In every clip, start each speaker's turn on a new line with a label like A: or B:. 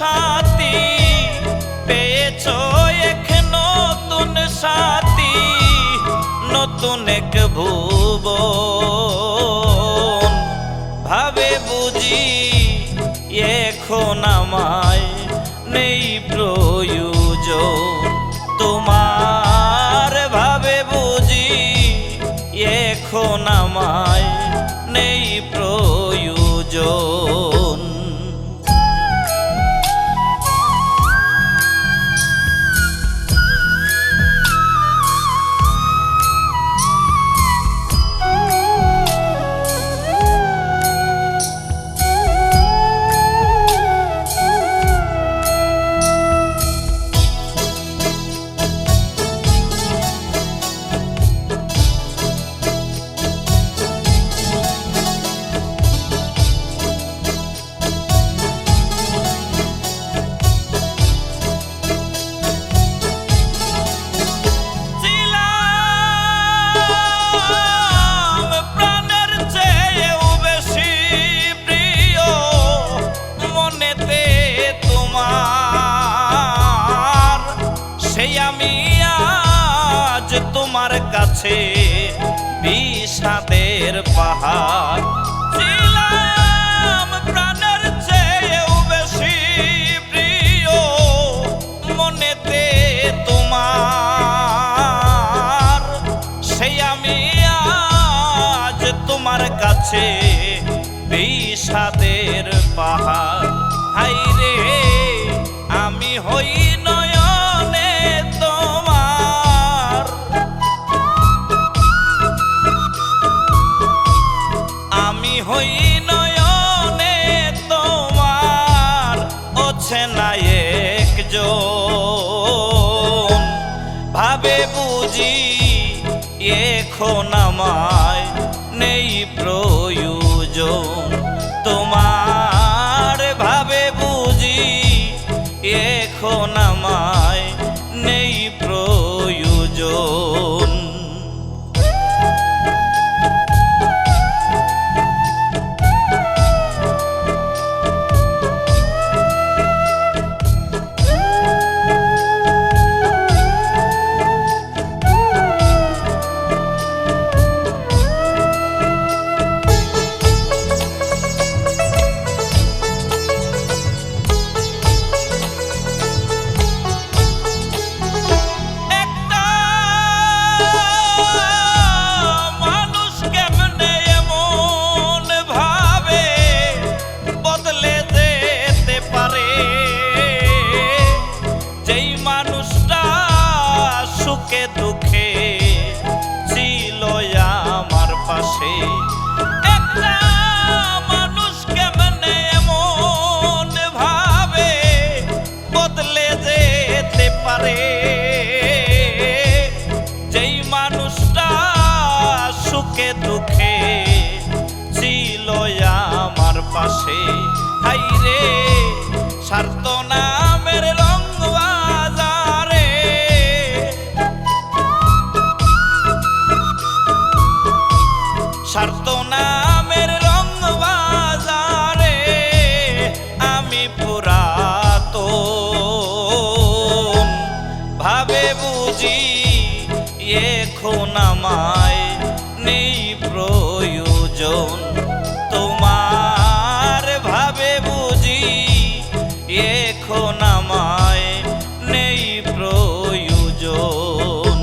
A: সাথী পেয়েছো এক নতুন সাথী, নতুন এক ভুবন। ভাবে বুঝি এখন আমায় নেই প্রয়োজন তোমার, ভাবে বুঝি এখন আমায় নেই প্রয়োজন। তোমার কাছে বিষাদের পাহাড় ছিলাম, প্রাণের চেয়েও বেশি প্রিয় মনেতে তোমার। সেই আমি আজ তোমার কাছে বিষাদের পাহাড়। হাই রে আমি হই নয়নে তোমার, আমি হই নয়নে তোমার, অচেনা একজন। ভাবে বুঝি এখন আমায় নেই প্রয়োজন তোমার, ভাবে বুঝি এখন আমায় নেই প্রয়োজন। সুখে দুঃখে ছিল আমার পাশে, একটা মানুষ কেমনে এমন ভাবে বদলে যেতে পারে। যেই মানুষটা সুখে দুঃখে ছিল আমার পাশে, হাই রে স্বার্থ নামের রং বাজারে স্বার্থ নামের রং বাজারে আমি পুরাতন। ভাবে বুঝি এখন আমায় নেই প্রয়োজন তোমার, ভাবে বুঝি এখন আমায় নেই প্রয়োজন।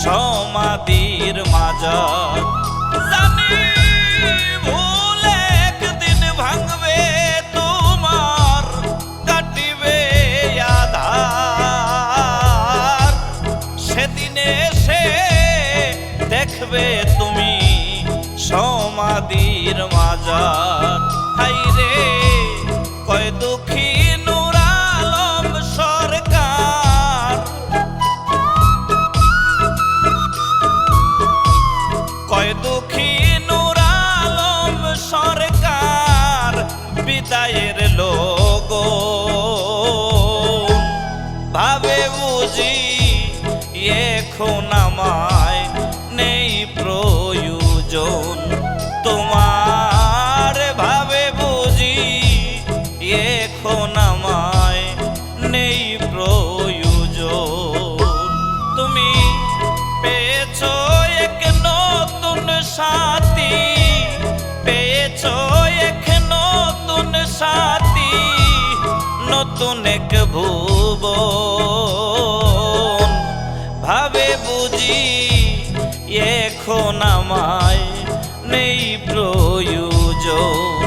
A: সমাধির মাজার। জানি ভুল একদিন ভাঙবে তোমার, কাটিবে আধার। সেদিন এসে দেখবে তুমি সমাধির মাজার। হাইরে কয় দুঃখী নূর আলম সরকার, কয় দুঃখী নূর আলম সরকার, বিদায়ের লগন। ভাবে বুঝি এখন আমায় নেই প্রয়োজন তোমার, ভাবে বুঝি এখন আমায় নেই প্রয়োজন। তুমি পেয়েছো এক নতুন সাথী, পেয়েছো এক নতুন সাথী, নতুন এক ভুবন। ভাবে বুঝি এখন আমায় নেই প্রয়োজন।